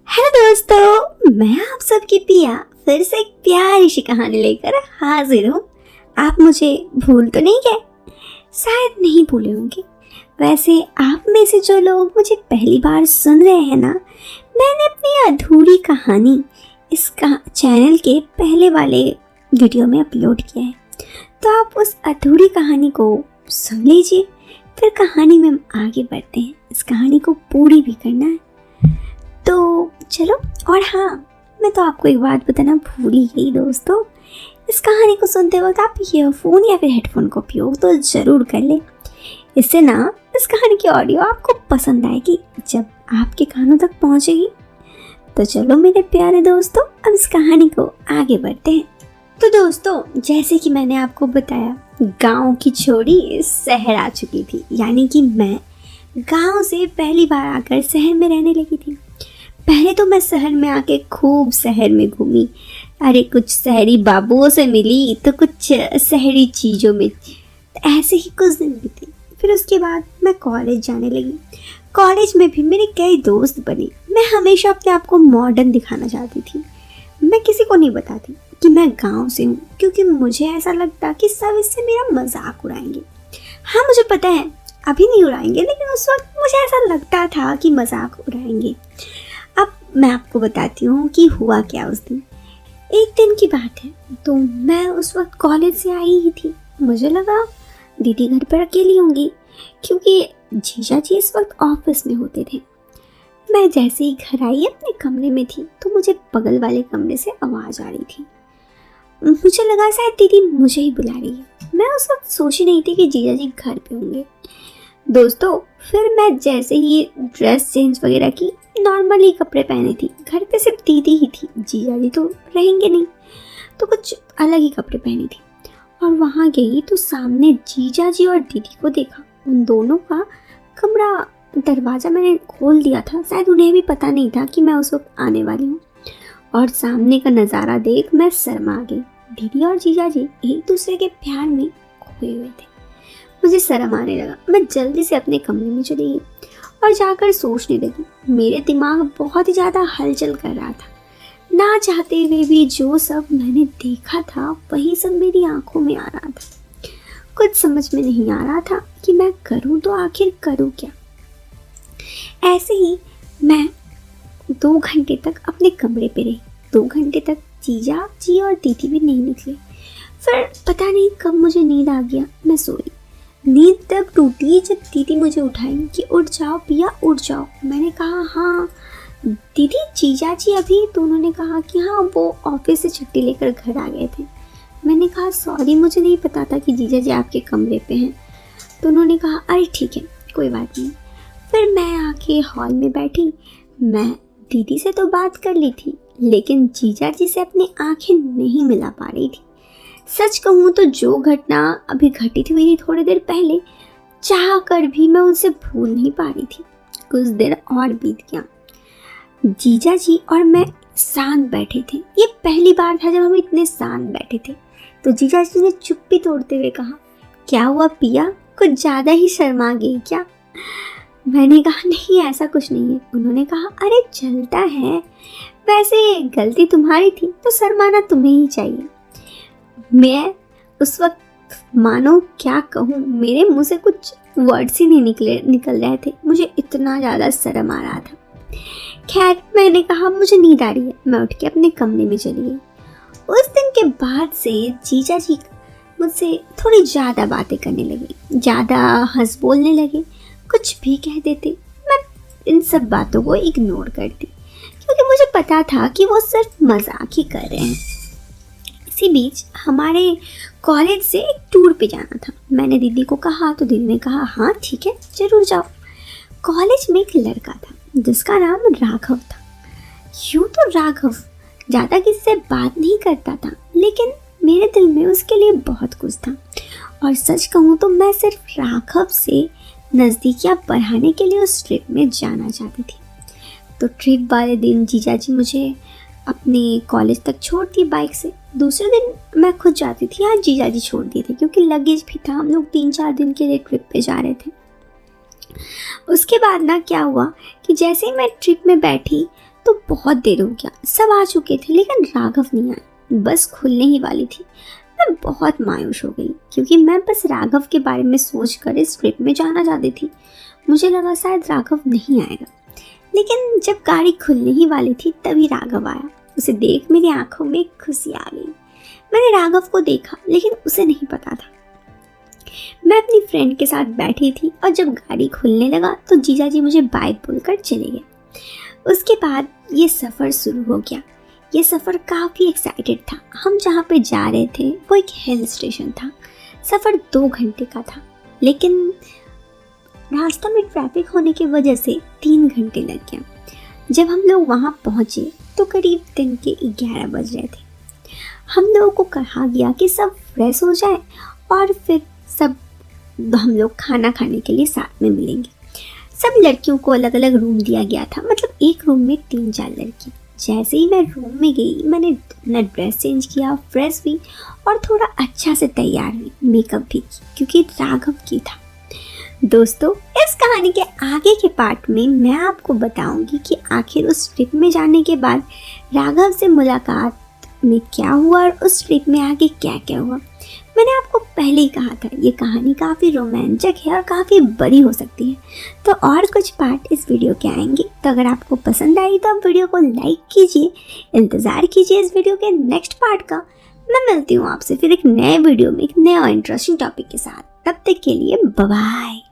Hello दोस्तों, मैं आप सबकी पिया फिर से एक प्यारी सी कहानी लेकर हाजिर हूँ। आप मुझे भूल तो नहीं गए? शायद नहीं भूले होंगे। वैसे आप में से जो लोग मुझे पहली बार सुन रहे हैं ना, मैंने अपनी अधूरी कहानी इसका चैनल के पहले वाले वीडियो में अपलोड किया है, तो आप उस अधूरी कहानी को सुन लीजिए। फिर कहानी में हम आगे बढ़ते हैं। इस कहानी को पूरी भी करना है, तो चलो। और हाँ, मैं तो आपको एक बात बताना भूल ही गई दोस्तों, इस कहानी को सुनते वक्त आप ईयरफोन या फिर हेडफोन का उपयोग तो ज़रूर कर लें। इससे ना इस कहानी की ऑडियो आपको पसंद आएगी जब आपके कानों तक पहुंचेगी। तो चलो मेरे प्यारे दोस्तों, अब इस कहानी को आगे बढ़ते हैं। तो दोस्तों, जैसे कि मैंने आपको बताया, गाँव की छोरी शहर आ चुकी थी, यानी कि मैं गाँव से पहली बार आकर शहर में रहने लगी थी। पहले तो मैं शहर में आके खूब शहर में घूमी। अरे कुछ शहरी बाबुओं से मिली, तो कुछ शहरी चीज़ों में, ऐसे ही कुछ दिन बीते। फिर उसके बाद मैं कॉलेज जाने लगी। कॉलेज में भी मेरे कई दोस्त बने। मैं हमेशा अपने आप को मॉडर्न दिखाना चाहती थी। मैं किसी को नहीं बताती कि मैं गांव से हूँ, क्योंकि मुझे ऐसा लगता कि सब इससे मेरा मजाक उड़ाएंगे। हाँ, मुझे पता है अभी नहीं उड़ाएंगे, लेकिन उस वक्त मुझे ऐसा लगता था कि मजाक उड़ाएंगे। अब मैं आपको बताती हूँ कि हुआ क्या उस दिन। एक दिन की बात है, तो मैं उस वक्त कॉलेज से आई ही थी। मुझे लगा दीदी घर पर अकेली होंगी, क्योंकि जीजा जी इस वक्त ऑफिस में होते थे। मैं जैसे ही घर आई अपने कमरे में थी, तो मुझे बगल वाले कमरे से आवाज़ आ रही थी। मुझे लगा शायद दीदी मुझे ही बुला रही है। मैं उस वक्त सोची नहीं थी कि जीजा जी घर पे होंगे। दोस्तों, फिर मैं जैसे ही ड्रेस चेंज वगैरह की, नॉर्मली कपड़े पहने थी। घर पे सिर्फ दीदी ही थी, जीजा जी तो रहेंगे नहीं, तो कुछ अलग ही कपड़े पहनी थी। और वहाँ गई तो सामने जीजा जी और दीदी को देखा। उन दोनों का कमरा दरवाज़ा मैंने खोल दिया था, शायद उन्हें भी पता नहीं था कि मैं उस वक्त आने वाली हूँ। और सामने का नज़ारा देख मैं शर्मा गई। दीदी और जीजा जी एक दूसरे के प्यार में खोए हुए थे। मुझे शर्म आने लगा। मैं जल्दी से अपने कमरे में चली गई और जाकर सोचने लगी। मेरे दिमाग बहुत ही ज़्यादा हलचल कर रहा था। ना चाहते हुए भी जो सब मैंने देखा था, वही सब मेरी आंखों में आ रहा था। कुछ समझ में नहीं आ रहा था कि मैं करूं तो आखिर करूं क्या। ऐसे ही मैं 2 घंटे तक अपने कमरे पे रही। 2 घंटे तक जीजा जी और दीदी भी नहीं निकले। फिर पता नहीं कब मुझे नींद आ गया, मैं सोई। नींद तब टूटी जब दीदी मुझे उठाई कि उठ जाओ पिया, उठ जाओ। मैंने कहा हाँ दीदी, जीजा जी अभी? तो उन्होंने कहा कि हाँ, वो ऑफिस से छुट्टी लेकर घर आ गए थे। मैंने कहा सॉरी, मुझे नहीं पता था कि जीजा जी आपके कमरे पे हैं। तो उन्होंने कहा अरे ठीक है, कोई बात नहीं। फिर मैं आके हॉल में बैठी। मैं दीदी से तो बात कर ली थी, लेकिन जीजा जी से अपनी आंखें नहीं मिला पा रही थी। सच कहूँ तो जो घटना अभी घटित हुई थी थोड़ी देर पहले, चाह कर भी मैं उनसे भूल नहीं पा रही थी। कुछ देर और बीत गया। जीजा जी और मैं शांत बैठे थे। ये पहली बार था जब हम इतने शांत बैठे थे। तो जीजा जी ने चुप्पी तोड़ते हुए कहा, क्या हुआ पिया, कुछ ज़्यादा ही शर्मा गई क्या? मैंने कहा नहीं, ऐसा कुछ नहीं है। उन्होंने कहा अरे चलता है, वैसे गलती तुम्हारी थी तो शर्माना तुम्हें ही चाहिए। मैं उस वक्त मानो क्या कहूँ, मेरे मुंह से कुछ वर्ड्स ही नहीं निकल रहे थे। मुझे इतना ज़्यादा शर्म आ रहा था। खैर, मैंने कहा मुझे नींद आ रही है। मैं उठ के अपने कमरे में चली गई। उस दिन के बाद से जीजा जी मुझसे थोड़ी ज़्यादा बातें करने लगे, ज़्यादा हंस बोलने लगे। कुछ भी कह देते, मैं इन सब बातों को इग्नोर करती, क्योंकि मुझे पता था कि वो सिर्फ मजाक ही कर रहे हैं। इसी बीच हमारे कॉलेज से एक टूर पे जाना था। मैंने दीदी को कहा तो दीदी ने कहा हाँ ठीक है, जरूर जाओ। कॉलेज में एक लड़का था जिसका नाम राघव था। यूँ तो राघव ज़्यादा किसी से बात नहीं करता था, लेकिन मेरे दिल में उसके लिए बहुत कुछ था। और सच कहूँ तो मैं सिर्फ राघव से नज़दीकियाँ बढ़ाने के लिए उस ट्रिप में जाना चाहती थी। तो ट्रिप वाले दिन जीजा जी मुझे अपने कॉलेज तक छोड़ती बाइक से। दूसरे दिन मैं खुद जाती थी। आज जीजा जी छोड़ दिए थे, क्योंकि लगेज भी था। हम लोग 3-4 दिन के लिए ट्रिप पे जा रहे थे। उसके बाद ना क्या हुआ कि जैसे ही मैं ट्रिप में बैठी, तो बहुत देर हो गया, सब आ चुके थे लेकिन राघव नहीं आया। बस खुलने ही वाली थी। मैं बहुत मायूस हो गई क्योंकि मैं बस राघव के बारे में सोचकर इस ट्रिप में जाना चाहती थी। मुझे लगा शायद राघव नहीं आएगा, लेकिन जब गाड़ी खुलने ही वाली थी तभी राघव आया। उसे देख मेरी आंखों में खुशी आ गई। मैंने राघव को देखा लेकिन उसे नहीं पता था। मैं अपनी फ्रेंड के साथ बैठी थी और जब गाड़ी खुलने लगा तो जीजा जी मुझे बाय बोलकर चले गए। उसके बाद ये सफ़र शुरू हो गया। ये सफ़र काफ़ी एक्साइटेड था। हम जहाँ पे जा रहे थे वो एक हिल स्टेशन था। सफ़र 2 घंटे का था, लेकिन रास्ता में ट्रैफिक होने की वजह से 3 घंटे लग गया। जब हम लोग वहाँ पहुँचे तो करीब दिन के 11 बज रहे थे। हम लोगों को कहा गया कि सब फ्रेश हो जाए और फिर सब हम लोग खाना खाने के लिए साथ में मिलेंगे। सब लड़कियों को अलग अलग रूम दिया गया था, मतलब एक रूम में 3-4 लड़की। जैसे ही मैं रूम में गई मैंने अपना ड्रेस चेंज किया, फ्रेश हुई और थोड़ा अच्छा से तैयार हुई, मेकअप भी की क्योंकि राघव की था। दोस्तों, इस कहानी के आगे के पार्ट में मैं आपको बताऊंगी कि आखिर उस ट्रिप में जाने के बाद राघव से मुलाकात में क्या हुआ और उस ट्रिप में आगे क्या क्या हुआ। मैंने आपको पहले ही कहा था ये कहानी काफ़ी रोमांचक है और काफ़ी बड़ी हो सकती है। तो और कुछ पार्ट इस वीडियो के आएंगे, तो अगर आपको पसंद आई तो आप वीडियो को लाइक कीजिए, इंतज़ार कीजिए इस वीडियो के नेक्स्ट पार्ट का। मैं मिलती हूँ आपसे फिर एक नए वीडियो में एक नया इंटरेस्टिंग टॉपिक के साथ। तब तक के लिए बाय बाय।